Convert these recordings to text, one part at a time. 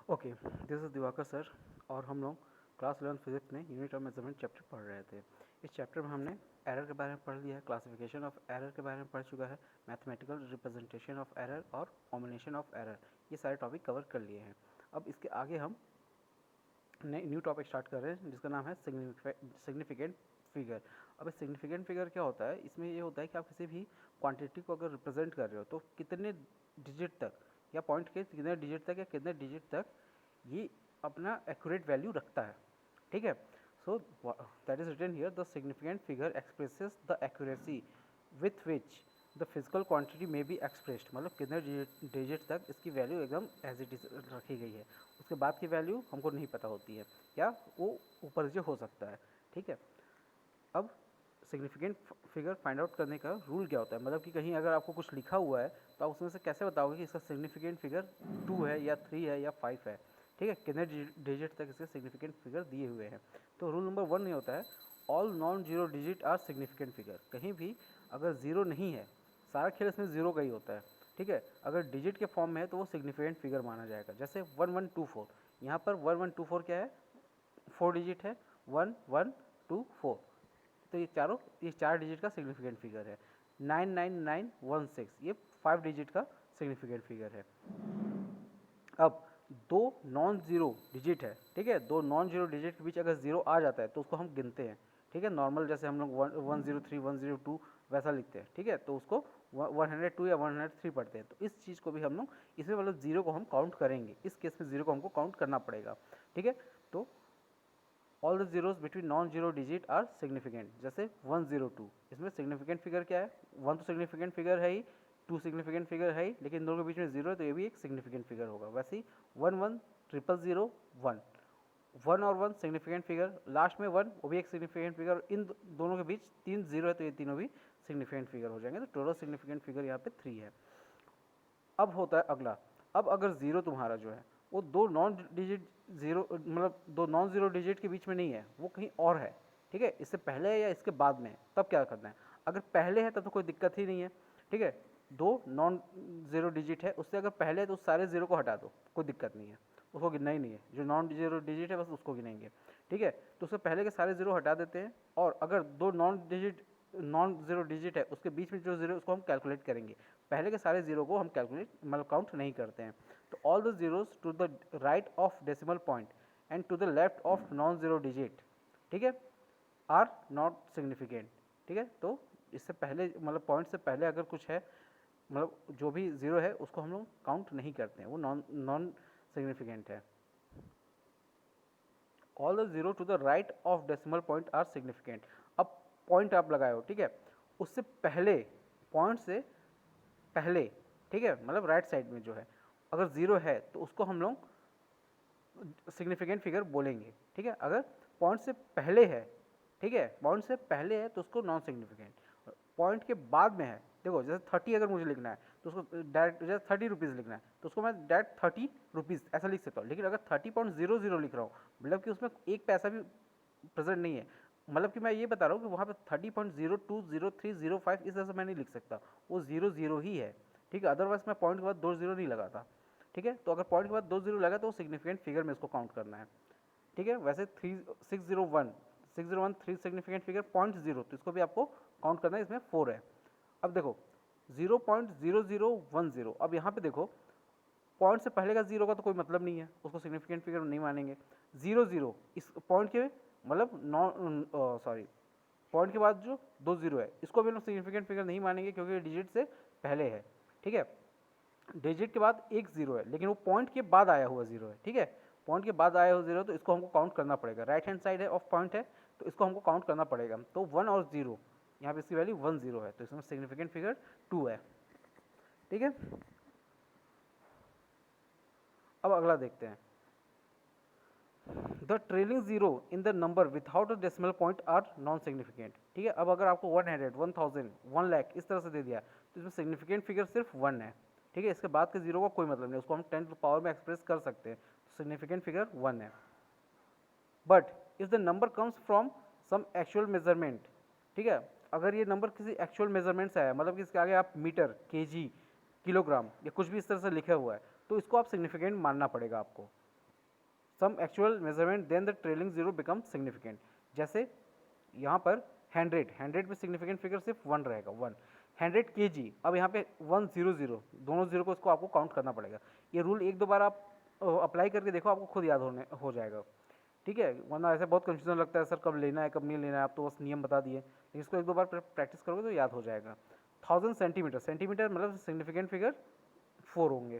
Okay, this is Diwakar sir और हम लोग क्लास 11 फिजिक्स में यूनिट ऑफ मेजरमेंट चैप्टर पढ़ रहे थे। इस चैप्टर में हमने एरर के बारे में पढ़ लिया है, क्लासिफिकेशन ऑफ एरर के बारे में पढ़ चुका है, मैथमेटिकल रिप्रेजेंटेशन ऑफ एरर और कॉम्बिनेशन ऑफ एरर, ये सारे टॉपिक कवर कर लिए हैं। अब इसके आगे हम न्यू टॉपिक स्टार्ट कर रहे हैं जिसका नाम है सिग्निफिकेंट फिगर। अब इस सिग्निफिकेंट फिगर क्या होता है, इसमें ये होता है कि आप किसी भी क्वांटिटी को अगर रिप्रेजेंट कर रहे हो तो कितने डिजिट तक या पॉइंट के कितने डिजिट तक या कितने डिजिट तक ये अपना एक्यूरेट वैल्यू रखता है। ठीक है, so that is written here, the significant figure expresses the accuracy with which the physical quantity may be expressed, मतलब कितने डिजिट तक इसकी वैल्यू एकदम एज इट इज रखी गई है, उसके बाद की वैल्यू हमको नहीं पता होती है या वो ऊपर नीचे हो सकता है। ठीक है, अब सिग्निफिकेंट फिगर फाइंड आउट करने का रूल क्या होता है, मतलब कि कहीं अगर आपको कुछ लिखा हुआ है तो आप उसमें से कैसे बताओगे कि इसका सिग्निफिकेंट फिगर 2 है या 3 है या 5 है। ठीक है, कितने डिजिट तक इसके सिग्निफिकेंट फिगर दिए हुए हैं। तो रूल नंबर 1 ये होता है, all non zero digit are significant figure. कहीं भी अगर जीरो नहीं है, सारा खेल इसमें जीरो का ही होता है। ठीक है, अगर डिजिट के फॉर्म में है तो वो सिग्निफिकेंट फिगर माना जाएगा। जैसे 1124, यहाँ पर 1124 क्या है, 4 डिजिट है, 1124, तो ये चार डिजिट का सिग्निफिकेंट फिगर है। 99916 ये 5 डिजिट का सिग्निफिकेंट फिगर है। अब दो नॉन जीरो डिजिट है, ठीक है, दो नॉन जीरो डिजिट के बीच अगर जीरो आ जाता है तो उसको हम गिनते हैं। ठीक है, नॉर्मल जैसे हम लोग 103 102 वैसा लिखते हैं। ठीक है, तो उसको 102 या 103 पढ़ते हैं। तो इस चीज़ को भी हम लोग इसमें मतलब जीरो को हम काउंट करेंगे, इस केस में जीरो को हमको काउंट करना पड़ेगा। ठीक है, तो all the zeros between non zero digit are significant. जैसे 102, इसमें सिग्निफिकेंट फिगर क्या है, 1 तो सिग्निफिकेंट फिगर है ही, 2 सिग्निफिकेंट फिगर है ही, लेकिन दोनों के बीच में जीरो है तो ये भी एक सिग्निफिकेंट फिगर होगा। वैसे ही 11 1 1 और 1 सिग्निफिकेंट फिगर, लास्ट में 1 वो भी एक सिग्निफिकेंट फिगर, इन दोनों के बीच 3 जीरो है तो ये तीनों भी सिग्निफिकेंट फिगर हो जाएंगे। तो टोटल सिग्निफिकेंट फिगर यहाँ पे 3 है। अब होता है अगला, अब अगर जीरो तुम्हारा जो है वो दो नॉन डिजिट जीरो, मतलब दो नॉन जीरो डिजिट के बीच में नहीं है, वो कहीं और है। ठीक है, इससे पहले है या इसके बाद में है, तब क्या करना है। अगर पहले है तब तो कोई दिक्कत ही नहीं है। ठीक है, दो नॉन जीरो डिजिट है, उससे अगर पहले है तो उस सारे जीरो को हटा दो, कोई दिक्कत नहीं है, उसको गिनना ही नहीं है। जो नॉन जीरो डिजिट है बस उसको गिनेंगे। ठीक है, तो उससे पहले के सारे जीरो हटा देते हैं, और अगर दो नॉन जीरो डिजिट है उसके बीच में जो जीरो है उसको हम कैलकुलेट करेंगे। पहले के सारे जीरो को हम कैलकुलेट मतलब काउंट नहीं करते हैं। तो all the zeros to the right of decimal point and to the left of non zero digit, ठीक है, आर नॉट सिग्निफिकेंट। ठीक है, तो इससे पहले मतलब पॉइंट से पहले अगर कुछ है, मतलब जो भी जीरो है उसको हम लोग काउंट नहीं करते हैं, वो नॉन सिग्निफिकेंट है। All the zero to the right of decimal point are significant. अब पॉइंट आप लगाए हो, ठीक है, उससे पहले, पॉइंट से पहले, ठीक है, मतलब राइट साइड में जो है अगर जीरो है तो उसको हम लोग सिग्निफिकेंट फिगर बोलेंगे। ठीक है, अगर पॉइंट से पहले है, ठीक है, पॉइंट से पहले है तो उसको नॉन सिग्निफिकेंट। पॉइंट के बाद में है, देखो जैसे 30 अगर मुझे लिखना है तो उसको डायरेक्ट, जैसे 30 रुपीज़ लिखना है तो उसको मैं डायरेक्ट 30 रुपीज़ ऐसा लिख सकता हूँ। लेकिन अगर 30.00 लिख रहा हूँ, मतलब कि उसमें एक पैसा भी प्रेजेंट नहीं है, मतलब कि मैं ये बता रहा हूँ कि वहाँ पे 30.02 03 05 इस तरह से मैं नहीं लिख सकता, वो जीरो जीरो ही है। ठीक है, अदरवाइज मैं पॉइंट के बाद दो जीरो नहीं लगाता। ठीक है, तो अगर पॉइंट के बाद दो जीरो लगा तो सिग्निफिकेंट फिगर में इसको काउंट करना है। ठीक है, वैसे 601 थ्री सिग्निफिकेंट फिगर 0.0, तो इसको भी आपको काउंट करना है, इसमें 4 है। अब देखो 0.0010, अब यहाँ पे देखो पॉइंट से पहले का जीरो का तो कोई मतलब नहीं है, उसको सिग्निफिकेंट फिगर नहीं मानेंगे। जीरो जीरो इस पॉइंट के मतलब नॉन सॉरी पॉइंट के बाद जो दो जीरो है इसको भी हम सिग्निफिकेंट फिगर नहीं मानेंगे क्योंकि डिजिट से पहले है। ठीक है, डिजिट के बाद एक जीरो है लेकिन वो पॉइंट के बाद आया हुआ जीरो है। ठीक है, पॉइंट के बाद आया हुआ जीरो तो इसको हमको काउंट करना पड़ेगा। राइट हैंड साइड है ऑफ पॉइंट है तो इसको हमको काउंट करना पड़ेगा। तो 1 और 0, यहाँ पे इसकी वैल्यू 10 है तो इसमें सिग्निफिकेंट फिगर 2 है। ठीक है, अब अगला देखते हैं, the trailing zero in the number without a decimal point are non significant. ठीक है, अब अगर आपको 100 1000 1 लाख इस तरह से दे दिया तो इसमें सिग्निफिकेंट फिगर सिर्फ 1 है। ठीक है, इसके बाद के जीरो का कोई मतलब नहीं, उसको हम 10 टू पावर में एक्सप्रेस कर सकते हैं, तो सिग्निफिकेंट फिगर 1 है। But if the number comes from some actual measurement, ठीक है, अगर ये नंबर किसी एक्चुअल मेजरमेंट से आया, मतलब कि इसके आगे आप मीटर, केजी, किलोग्राम या कुछ भी इस तरह से लिखा हुआ है, तो इसको आप सिग्निफिकेंट मानना पड़ेगा आपको। Some actual measurement then the trailing zero become significant. जैसे यहाँ पर 100 में सिग्निफिकेंट फिगर सिर्फ 1 रहेगा, 1। 100 kg, अब यहाँ पे 100, दोनों जीरो को इसको आपको काउंट करना पड़ेगा। ये रूल एक दो बार आप अप्लाई करके देखो, आपको खुद याद हो जाएगा, ठीक है। वरना ऐसे बहुत कंफ्यूजन लगता है, सर कब लेना है कब नहीं लेना है, आप तो बस नियम बता दिए, लेकिन इसको एक दो बार प्रैक्टिस करोगे तो याद हो जाएगा। 1000 सेंटीमीटर, सेंटीमीटर मतलब सिग्निफिकेंट फिगर 4 होंगे,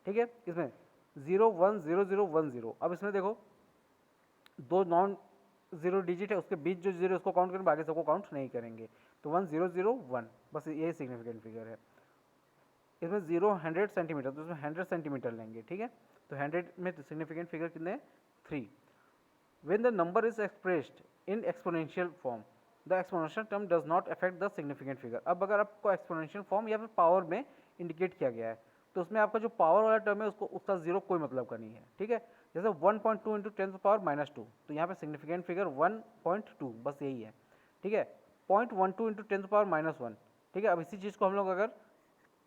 ठीक है। इसमें 0 1 0 0 1 0। अब इसमें देखो दो नॉन जीरो डिजिट है, उसके बीच जो जीरो उसको काउंट करेंगे, बाकी सबको काउंट नहीं करेंगे। तो 1 0 0 1, बस यही सिग्निफिकेंट फिगर है। इसमें 0 100 सेंटीमीटर, तो इसमें 100 सेंटीमीटर लेंगे, ठीक है। तो 100 में सिग्निफिकेंट फिगर कितने हैं, 3। When the number is expressed in exponential form, the exponential term does not affect the significant figure। अब अगर आपको एक्सपोनेंशियल फॉर्म या फिर पावर में इंडिकेट किया गया है, तो उसमें आपका जो पावर वाला टर्म है उसको उसका जीरो कोई मतलब का नहीं है, ठीक है। जैसे 1.2 इंटू 10⁻², तो यहाँ पे सिग्निफिकेंट फिगर 1.2, बस यही है, ठीक है। 0.12 इंटू 10⁻⁻1, ठीक है। अब इसी चीज़ को हम लोग अगर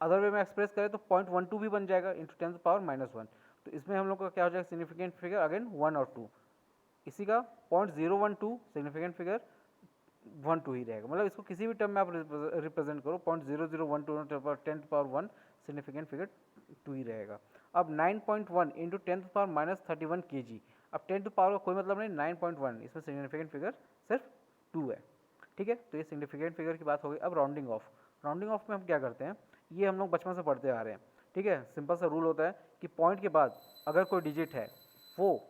अदर वे में एक्सप्रेस करें तो 0.12 भी बन जाएगा इंटू 10⁻⁻1। तो इसमें हम लोग का क्या हो जाएगा, सिग्निफिकेंट फिगर अगेन 1 और 2। इसी का 0.012 सिग्निफिकेंट फिगर 1 2 ही रहेगा, मतलब इसको किसी भी टर्म में आप रिप्रेजेंट करो, 0.0012 10⁻1 सिग्निफिकेंट फिगर 2 ही रहेगा। अब 9.1 इंटू 10⁻31 kg, अब 10 टू पावर का कोई मतलब नहीं, 9.1, इसमें सिग्निफिकेंट फिगर सिर्फ 2 है, ठीक है। तो ये सिग्निफिकेंट फिगर की बात हो गई। अब राउंडिंग ऑफ, राउंडिंग ऑफ में हम क्या करते हैं, ये हम लोग बचपन से पढ़ते आ रहे हैं, ठीक है। सिंपल सा रूल होता है कि पॉइंट के बाद अगर कोई डिजिट है वो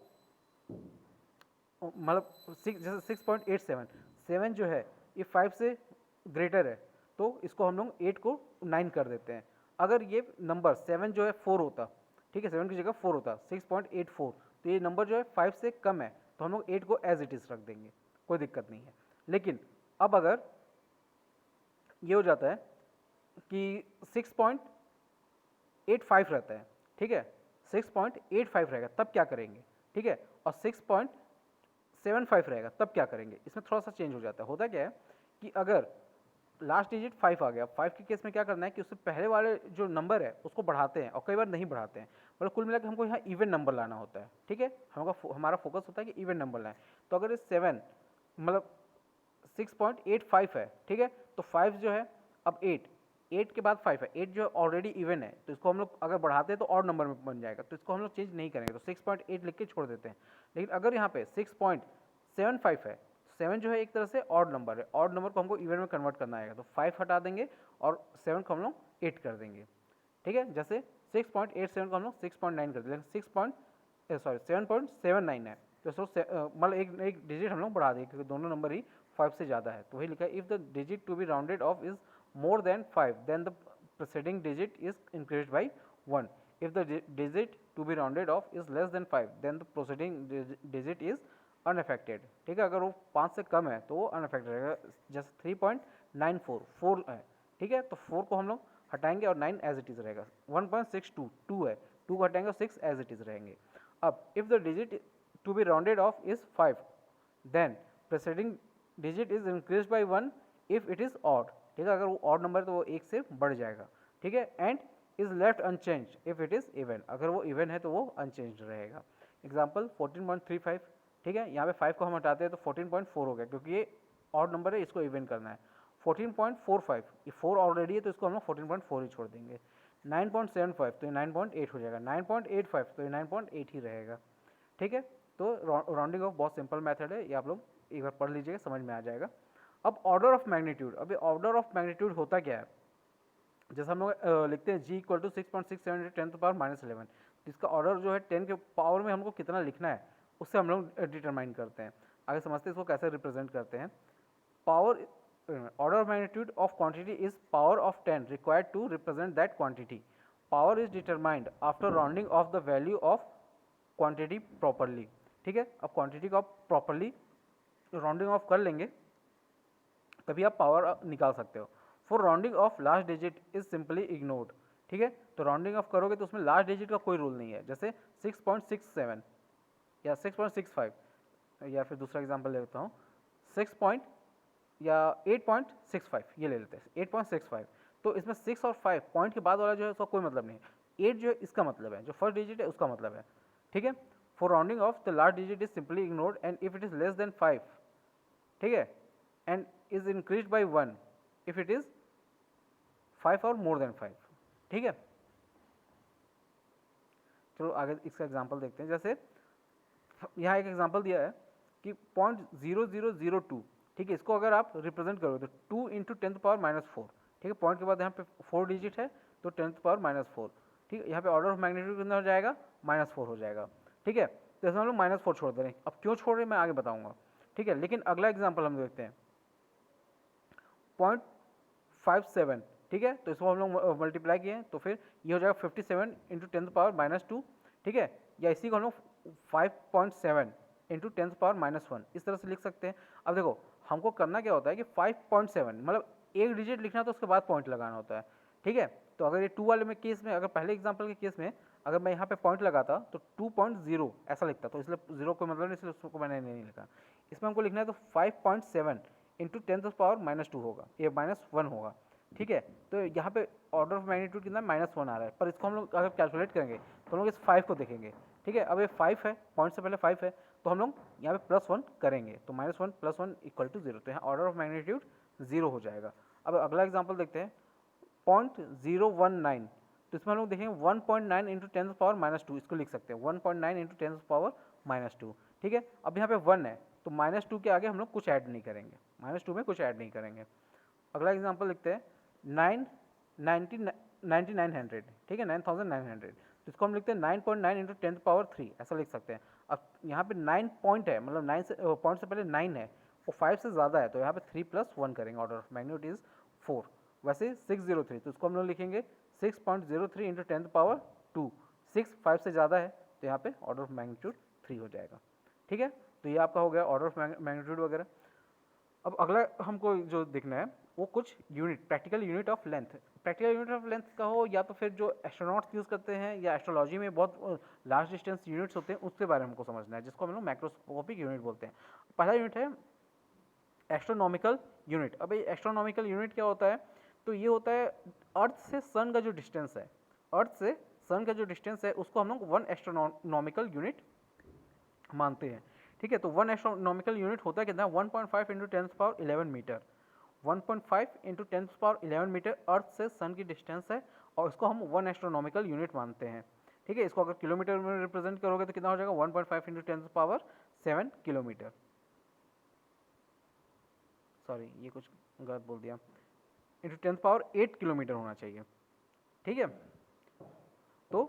मतलब जैसे 6.87, 7 जो है ये 5 से ग्रेटर है, तो इसको हम लोग 8 को 9 कर देते हैं। अगर ये नंबर 7 जो है 4 होता, ठीक है, 7 की जगह 4 होता, 6.84, तो ये नंबर जो है 5 से कम है, तो हम लोग 8 को एज इट इज़ रख देंगे, कोई दिक्कत नहीं है। लेकिन अब अगर ये हो जाता है कि 6.85 रहता है, ठीक है, 6.85 रहेगा, तब क्या करेंगे, ठीक है, और 6.75 रहेगा, तब क्या करेंगे। इसमें थोड़ा सा चेंज हो जाता है। होता क्या है कि अगर लास्ट डिजिट 5 आ गया, 5 के केस में क्या करना है कि उससे पहले वाले जो नंबर है उसको बढ़ाते हैं, और कई बार नहीं बढ़ाते हैं, मतलब कुल मिलाकर हमको यहाँ इवन नंबर लाना होता है, ठीक है। हमारा फोकस होता है कि इवन नंबर लाएं। तो अगर ये 7 मतलब 6.85 है, ठीक है, तो 5 जो है, अब 8 के बाद 5 है, 8 जो ऑलरेडी इवन है, तो इसको हम लोग अगर बढ़ाते हैं तो और नंबर में बन जाएगा, तो इसको हम लोग चेंज नहीं करेंगे, तो 6.8 लिख के छोड़ देते हैं। लेकिन अगर यहाँ पे 6.75 है, 7 जो है एक तरह से ऑड नंबर है, ऑड नंबर को हमको इवन में कन्वर्ट करना आएगा, तो 5 हटा देंगे और 7 को हम लोग 8 कर देंगे, ठीक है। जैसे 6.87 को हम लोग 6.9 कर देंगे, 7.79 है, तो मतलब एक डिजिट हम लोग बढ़ा देंगे, क्योंकि दोनों नंबर ही 5 से ज़्यादा है। तो वही लिखा है, if the digit to be rounded off is more than 5, then the preceding digit is increased by 1. If the digit to be rounded off is less than 5, then the preceding digit is unaffected, ठीक है। अगर वो 5 से कम है तो वो unaffected रहेगा। जैसे 3.94 4 है, ठीक है, तो 4 को हम लोग हटाएंगे और 9 एज इट इज़ रहेगा। 1.62 2 है, 2 को हटाएंगे और 6 एज इट इज़ रहेंगे। अब if the digit to be rounded off is 5, then preceding digit is increase by 1 if it is odd, ठीक है। अगर वो ऑड नंबर है तो वो 1 से बढ़ जाएगा, ठीक है। And is left unchanged if it is even, अगर वो इवन है तो वो अनचेंज रहेगा। एग्जाम्पल 14.35, ठीक है, यहाँ पे 5 को हम हटाते हैं तो 14.4 हो गया, क्योंकि ये ऑड नंबर है, इसको इवन करना है। 14.45, ये 4 ऑलरेडी है तो इसको हम लोग 14.4 ही छोड़ देंगे। 9.75 तो ये 9.8 हो जाएगा, 9.85 तो ये 9.8 ही रहेगा, ठीक है। तो राउंडिंग ऑफ बहुत सिंपल मेथड है, ये आप लोग एक बार पढ़ लीजिएगा, समझ में आ जाएगा। अब ऑर्डर ऑफ मैग्नीट्यूड, अभी ऑर्डर ऑफ मैग्नीट्यूड होता क्या है, जैसे हम लोग लिखते हैं g = 6.67 10⁻11, तो इसका ऑर्डर जो है 10 के पावर में हमको कितना लिखना है उससे हम लोग डिटरमाइन करते हैं। आगे समझते हैं इसको कैसे रिप्रेजेंट करते हैं। Power order of magnitude of quantity is power of 10 required to represent that quantity. Power is determined after rounding off the value of quantity properly, ठीक है। अब क्वांटिटी को आप प्रॉपरली राउंडिंग ऑफ कर लेंगे तभी आप पावर निकाल सकते हो। For rounding off last digit is simply ignored, ठीक है। तो राउंडिंग ऑफ करोगे तो उसमें लास्ट डिजिट का कोई रूल नहीं है। जैसे 6.67 या 6.65, या फिर दूसरा एग्जांपल ले लेता हूँ, 8.65 ये ले लेते हैं, 8.65, तो इसमें 6 और 5 पॉइंट के बाद वाला जो है उसका कोई मतलब नहीं है। 8 जो है इसका मतलब है, जो फर्स्ट डिजिट है उसका मतलब है, ठीक है। For rounding off the last digit is simply ignored and if it is less than 5, ठीक है, and is increase by 1 if it is 5 और मोर देन 5, ठीक है। चलो आगे इसका एग्जांपल देखते हैं। जैसे यहाँ एक एग्जांपल दिया है कि 0.0002, ठीक है, इसको अगर आप रिप्रेजेंट करोगे तो 2 इंटू 10 पावर -4, ठीक है, पॉइंट के बाद यहाँ पे 4 डिजिट है तो 10 पावर -4, ठीक है, यहाँ पे ऑर्डर ऑफ मैग्नीट्यूड कितना हो जाएगा, -4 हो जाएगा, ठीक है। तो इसमें हम लोग -4 छोड़ दे रहे हैं। अब क्यों छोड़ रहे हैं मैं आगे बताऊंगा, ठीक है। लेकिन अगला एग्जाम्पल हम देखते हैं 0.57, ठीक है, तो इसको हम लोग मल्टीप्लाई किए तो फिर ये हो जाएगा 57 इंटू 10 पावर -2, ठीक है, या इसी को हम लोग 5.7 इंटू 10 पावर -1 इस तरह से लिख सकते हैं। अब देखो हमको करना क्या होता है कि 5.7 मतलब एक डिजिट लिखना तो उसके बाद पॉइंट लगाना होता है, ठीक है। तो अगर ये 2 वाले में केस में, अगर पहले एग्जांपल के केस में अगर मैं यहाँ पे पॉइंट लगाता तो 2.0 ऐसा लिखता, तो इसलिए 0 को मतलब नहीं, इसलिए उसको मैंने नहीं लिखा। इसमें हमको लिखना है तो 5.7 इंटू 10 पावर -2 होगा, ये -1 होगा, ठीक है। तो यहाँ पे ऑर्डर ऑफ मैग्नीट्यूड कितना -1 आ रहा है, पर इसको हम लोग अगर कैलकुलेट करेंगे तो हम लोग इस 5 को देखेंगे, ठीक है। अब ये 5 है, पॉइंट से पहले 5 है, तो हम लोग यहाँ पे +1 करेंगे तो -1 + 1 = 0, तो यहाँ ऑर्डर ऑफ मैग्नीट्यूड 0 हो जाएगा। अब अगला एग्जाम्पल देखते हैं 0.019, तो इसमें हम लोग देखेंगे 1.9 इंटू 10 पावर -2, इसको लिख सकते हैं 1.9 इंटू 10 पावर -2, ठीक है। अब यहाँ पे 1 है तो -2 के आगे हम लोग कुछ ऐड नहीं करेंगे, -2 में कुछ ऐड नहीं करेंगे। अगला एग्जाम्पल लिखते हैं 9900, ठीक है, 9900, तो इसको हम लिखते हैं 9.9 इंटू 10 पावर 3, ऐसा लिख सकते हैं। अब यहाँ पे 9 पॉइंट है, मतलब 9 से पॉइंट से पहले 9 है, वो 5 से ज़्यादा है, तो यहाँ पे 3 + 1 करेंगे, ऑर्डर ऑफ मैग्नीट्यूड इज 4। वैसे 603, तो इसको हम लोग लिखेंगे 6.03 इंटू 10 पावर 2, 6 5 से ज़्यादा है, तो यहाँ पे ऑर्डर ऑफ मैग्नीट्यूड 3 हो जाएगा, ठीक है। तो ये आपका हो गया ऑर्डर ऑफ मैग्नीट्यूड वगैरह। अब अगला हमको जो देखना है वो कुछ unit, practical unit of length. Practical unit of length का हो या तो फिर जो एस्ट्रोनॉट्स यूज़ करते हैं या एस्ट्रोलॉजी में बहुत लार्ज डिस्टेंस यूनिट्स होते हैं उसके बारे में हमको समझना है, जिसको हम लोग मैक्रोस्कोपिक यूनिट बोलते हैं। पहला यूनिट है एस्ट्रोनॉमिकल यूनिट। अब ये एस्ट्रोनॉमिकल यूनिट क्या होता है, तो ये होता है अर्थ से सन का जो डिस्टेंस है, अर्थ से सन का जो डिस्टेंस है उसको हम लोग 1 एस्ट्रोनॉमिकल यूनिट मानते हैं, ठीक है। तो 1 एस्ट्रोनॉमिकल यूनिट होता है कितना, 1.5 into 10 power 11 metre, 1.5 into 10 power 11 metre earth से सन की डिस्टेंस है, और इसको हम 1 एस्ट्रोनॉमिकल यूनिट मानते हैं, ठीक है। इसको अगर किलोमीटर में रिप्रेजेंट करोगे तो कितना हो जाएगा, 1.5 इंटू 10 पावर 7 किलोमीटर, सॉरी ये कुछ गलत बोल दिया, इंटू 10 पावर 8 किलोमीटर होना चाहिए, ठीक है। तो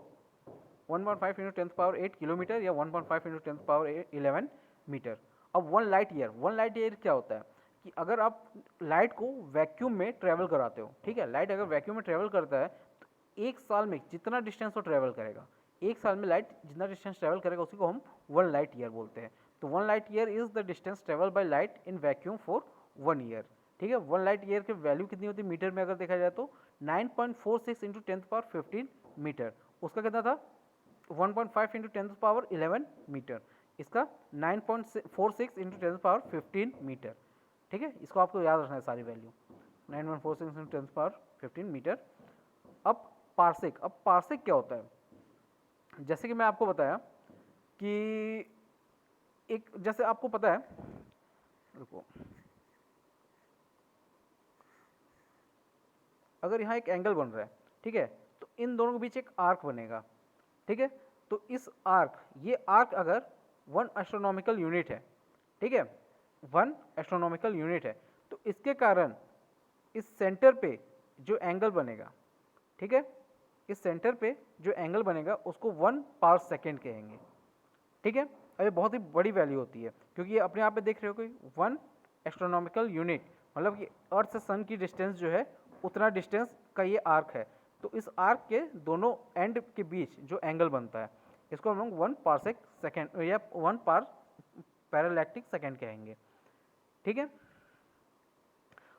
1.5 इंटू 10 पावर 8 किलोमीटर या 1.5 इंटू 10 पावर 11 मीटर। अब 1 लाइट ईयर क्या होता है कि अगर आप लाइट को वैक्यूम में ट्रेवल कराते हो, ठीक है, लाइट अगर वैक्यूम में ट्रेवल करता है तो एक साल में जितना डिस्टेंस वो ट्रेवल करेगा, एक साल में लाइट जितना डिस्टेंस ट्रेवल करेगा उसी को हम 1 लाइट ईयर बोलते हैं। तो 1 light year is the distance travel by light in vacuum for 1 year, ठीक है। 1 लाइट ईयर की वैल्यू कितनी होती है मीटर में अगर देखा जाए तो 9.46 इंटू 10 पावर 15 मीटर, उसका कितना था 1.5 इंटू 10 पावर 11 मीटर, इसका 9.46 इंटू 10 पावर 15 मीटर, ठीक है। इसको आपको याद रखना है सारी वैल्यू, 9.46 इंटू 10 पावर 15 मीटर। अब पार्सेक क्या होता है, जैसे कि मैं आपको बताया कि एक, जैसे आपको पता है, रुको, अगर यहाँ एक एंगल बन रहा है, ठीक है, तो इन दोनों के बीच एक आर्क बनेगा, ठीक है। तो इस आर्क, ये आर्क अगर 1 एस्ट्रोनॉमिकल यूनिट है, ठीक है, 1 एस्ट्रोनॉमिकल यूनिट है, तो इसके कारण इस सेंटर पे जो एंगल बनेगा, ठीक है, इस सेंटर पे जो एंगल बनेगा उसको 1 पावर सेकेंड कहेंगे, ठीक है। अब ये बहुत ही बड़ी वैल्यू होती है क्योंकि ये अपने आप पे देख रहे हो कि 1 एस्ट्रोनॉमिकल यूनिट मतलब कि अर्थ से सन की डिस्टेंस जो है उतना डिस्टेंस का ये आर्क है, तो इस आर्क के दोनों एंड के बीच जो एंगल बनता है इसको हम लोग 1 पारसेक सेकेंड या 1 पार पैरालैक्टिक सेकेंड कहेंगे, ठीक है।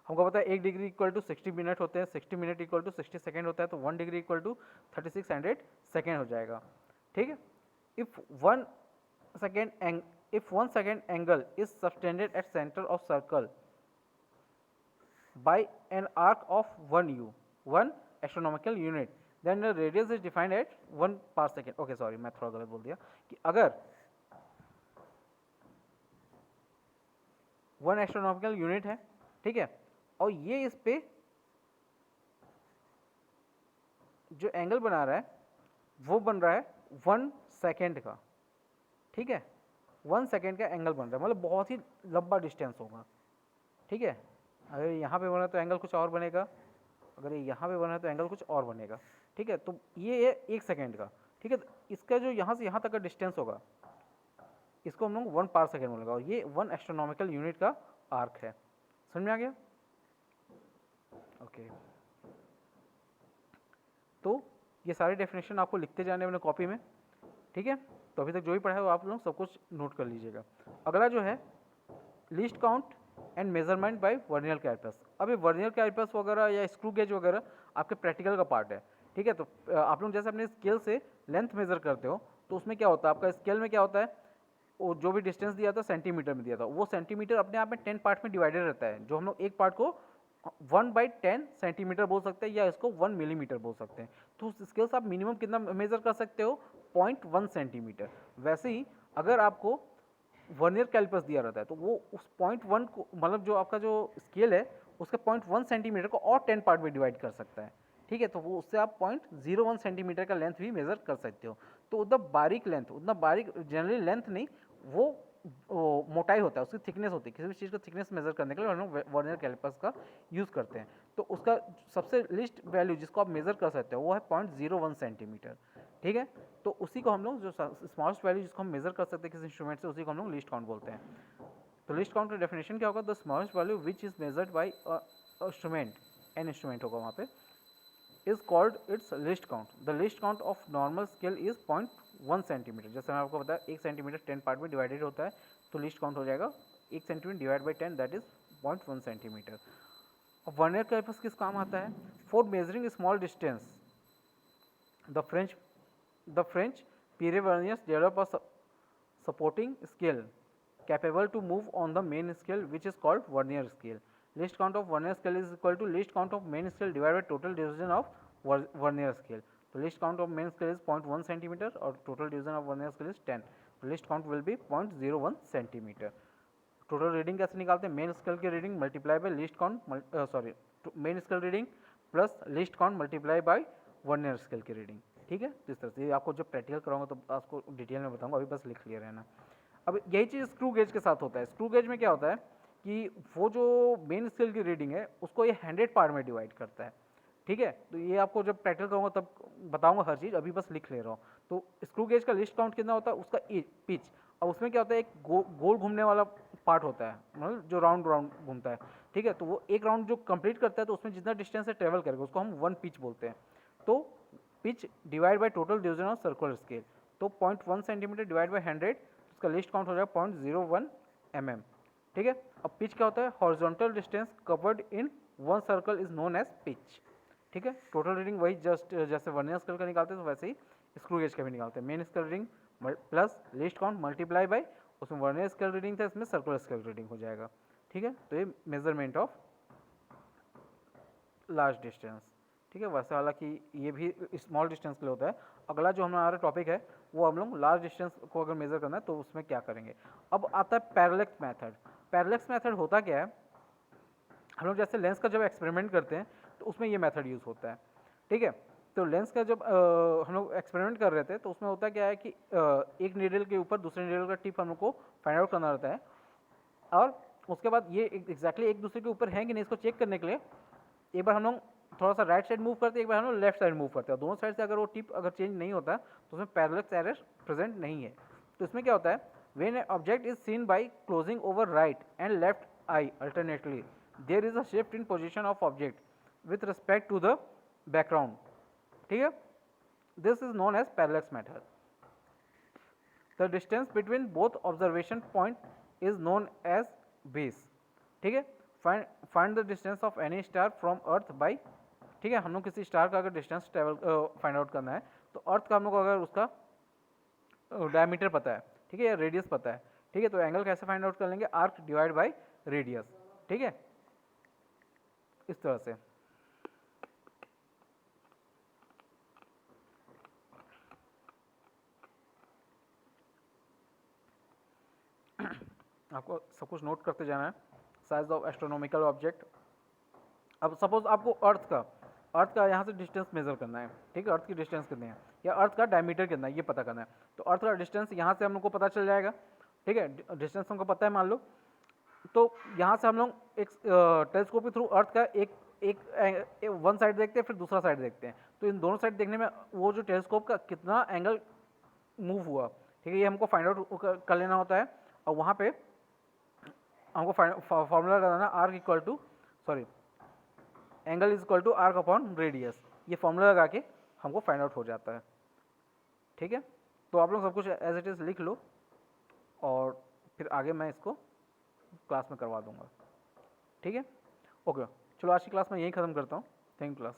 हमको पता है 1 डिग्री इक्वल टू 60 मिनट होते हैं, 60 मिनट इक्वल टू 60 सेकेंड होता है, तो 1 डिग्री इक्वल टू 3600 सेकेंड हो जाएगा, ठीक है। If 1 second angle is subtended at centre of circle by an arc of 1 astronomical unit then the radius is defined at 1 per second. Okay sorry मैं थोड़ा गलत बोल दिया कि अगर 1 एस्ट्रोनॉमिकल यूनिट है, ठीक है, और ये इस पे जो एंगल बना रहा है वो बन रहा है 1 सेकेंड का, ठीक है, 1 सेकेंड का एंगल बन रहा है, मतलब बहुत ही लंबा डिस्टेंस होगा, ठीक है। अगर यहाँ पे बना तो एंगल कुछ और बनेगा, अगर यहाँ पे बना तो एंगल कुछ और बनेगा, ठीक है। तो ये है 1 सेकेंड का, ठीक है। तो इसका जो यहाँ से यहाँ तक का डिस्टेंस होगा इसको हम लोग 1 पार सेकेंड बोलेगा, और ये 1 एस्ट्रोनॉमिकल यूनिट का आर्क है। समझ में आ गया? ओके, तो ये सारे डेफिनेशन आपको लिखते जाने अपने कॉपी में, ठीक है। तो अभी तक जो भी पढ़ा है वो आप लोग सब कुछ नोट कर लीजिएगा। अगला जो है least count and measurement by vernier calipers. अब ये वर्नियर कैलिपर्स वगैरह या स्क्रू गेज वगैरह आपके प्रैक्टिकल का पार्ट है, ठीक है। तो आप लोग जैसे अपने स्केल से लेंथ मेजर करते हो तो उसमें क्या होता है, आपका स्केल में क्या होता है, वो जो भी डिस्टेंस दिया था सेंटीमीटर में दिया था, वो सेंटीमीटर अपने आप में 10 पार्ट में डिवाइडेड रहता है, जो हम लोग एक पार्ट को 1/10 सेंटीमीटर बोल सकते हैं या इसको 1 मिलीमीटर बोल सकते हैं। तो उस स्केल से आप मिनिमम कितना मेजर कर सकते हो, 0.1 सेंटीमीटर। वैसे ही अगर आपको वर्नियर कैलिपर्स दिया रहता है तो वो उस 0.1 को, मतलब जो आपका जो स्केल है उसके 0.1 सेंटीमीटर को और 10 पार्ट में डिवाइड कर सकता है, ठीक है। तो वो उससे आप 0.01 सेंटीमीटर का लेंथ भी मेजर कर सकते हो। तो उतना बारीक लेंथ, उतना बारीक जनरली लेंथ नहीं, वो मोटाई होता है, उसकी थिकनेस होती है। किसी भी चीज़ का थिकनेस मेजर करने के लिए हम लोग वर्नियर कैलिपर्स का यूज़ करते हैं। तो उसका सबसे लिस्ट वैल्यू जिसको आप मेजर कर सकते हो वो है 0.01 सेंटीमीटर, ठीक है। तो उसी को हम लोग जो स्मॉलेस्ट वैल्यू जिसको हम मेजर कर सकते हैं किसी इंस्ट्रूमेंट से, उसी को हम लोग लिस्ट काउंट बोलते हैं। तो लिस्ट काउंट का डेफिनेशन क्या होगा, the smallest value which is measured by instrument, an instrument होगा वहाँ पे, is called its list count. The list count of normal scale is 0.1 centimetre. जैसे मैं आपको बताया 1 सेंटीमीटर 10 पार्ट में डिवाइडेड होता है, तो लिस्ट काउंट हो जाएगा 1 centimetre divide by 10, that is 0.1 centimetre. अब वर्नियर कैलिपर्स किस काम आता है, for measuring small distance the French Pierre Verniers developed a supporting scale capable to move on the main scale, which is called vernier scale. Least count of vernier scale is equal to least count of main scale divided by total division of vernier scale. So least count of main scale is 0.1 centimeter or total division of vernier scale is 10. So least count will be 0.01 centimeter. Total reading कैसे निकालते हैं, main scale की reading multiply by least count, main scale reading plus least count multiply by vernier scale की reading, ठीक है। तो इस तरह से आपको जब प्रैक्टिकल कराऊंगा तो आपको डिटेल में बताऊंगा, अभी बस लिख लिया रहना। अब यही चीज़ स्क्रू गेज के साथ होता है। स्क्रू गेज में क्या होता है कि वो जो मेन स्केल की रीडिंग है उसको ये 100 पार्ट में डिवाइड करता है, ठीक है। तो ये आपको जब प्रैक्टिकल करूँगा तब बताऊंगा हर चीज़, अभी बस लिख ले रहा हूँ। तो स्क्रू गेज का लिस्ट काउंट कितना होता है, उसका पिच, और उसमें क्या होता है, एक गोल घूमने वाला पार्ट होता है, मतलब जो राउंड राउंड घूमता है, ठीक है। तो वो एक राउंड जो कंप्लीट करता है तो उसमें जितना डिस्टेंस से ट्रेवल करेगा उसको हम 1 पिच बोलते हैं। तो pitch divide by total division of circular scale, तो 0.1 सेंटीमीटर डिवाइड बाय 100, उसका लिस्ट काउंट हो जाएगा 0.01 mm, ठीक है। अब पिच क्या होता है, horizontal distance covered in one circle is known as pitch, ठीक है। टोटल रीडिंग वही जस्ट जैसे वर्नियर स्केल का निकालते हैं तो वैसे ही स्क्रू गेज का भी निकालते हैं। Main scale reading plus list count multiply by, उसमें वर्नियर स्केल रीडिंग था, इसमें सर्कुलर स्केल रीडिंग हो जाएगा, ठीक है। तो ये मेजरमेंट ऑफ लार्ज डिस्टेंस, ठीक है। वैसे हालांकि ये भी स्मॉल डिस्टेंस के लिए होता है। अगला जो हमारा टॉपिक है वो हम लोग लार्ज डिस्टेंस को अगर मेजर करना है तो उसमें क्या करेंगे। अब आता है पैरेलक्स मेथड। पैरेलक्स मेथड होता क्या है, हम लोग जैसे लेंस का जब एक्सपेरिमेंट करते हैं तो उसमें ये मेथड यूज़ होता है, ठीक है। तो लेंस का जब हम लोग एक्सपेरिमेंट कर रहे थे तो उसमें होता क्या है कि एक नीडल के ऊपर दूसरे नीडल का टिप हम लोग को फाइंड आउट करना रहता है, और उसके बाद ये एग्जैक्टली एक दूसरे के ऊपर है कि नहीं इसको चेक करने के लिए एक बार हम लोग थोड़ा सा राइट साइड मूव करते हैं, एक बार हम लोग लेफ्ट साइड मूव करते हैं। दोनों साइड से अगर वो टिप अगर चेंज नहीं होता तो उसमें पैरेलक्स एरर प्रेजेंट नहीं है। तो इसमें क्या होता है, when a object is seen by closing over right and left eye alternately, there is a shift in position of object with respect to the background, ठीक है। This is known as parallax method. The distance between both observation point is known as base, ठीक है। Find the distance of any star from earth by, ठीक है। हम लोग किसी star का अगर डिस्टेंस ट्रेवल फाइंड आउट करना है तो अर्थ का हम लोग को अगर उसका डायमीटर पता है, ठीक है, या रेडियस पता है, ठीक है, तो एंगल कैसे फाइंड आउट कर लेंगे, आर्क डिवाइड बाय रेडियस, ठीक है, इस तरह से। आपको सब कुछ नोट करते जाना है। Size of astronomical object. अब सपोज आपको अर्थ का यहाँ से डिस्टेंस मेजर करना है, ठीक है, अर्थ की डिस्टेंस कितनी है या अर्थ का डायमीटर कितना है ये पता करना है। तो अर्थ का डिस्टेंस यहाँ से हम लोग को पता चल जाएगा, ठीक है, डिस्टेंस हमको पता है मान लो। तो यहाँ से हम लोग एक टेलीस्कोप के थ्रू अर्थ का एक वन साइड देखते हैं, फिर दूसरा साइड देखते हैं। तो इन दोनों साइड देखने में वो जो टेलीस्कोप का कितना एंगल मूव हुआ, ठीक है, ये हमको फाइंड आउट कर लेना होता है। और वहाँ पे हमको फॉर्मूला लगाना arc equal to angle is equal to arc upon radius, ये फॉर्मूला लगा के हमको फाइंड आउट हो जाता है, ठीक है। तो आप लोग सब कुछ एज इट इज़ लिख लो और फिर आगे मैं इसको क्लास में करवा दूंगा, ठीक है। ओके, चलो आज की क्लास में यही ख़त्म करता हूँ। Thank you class.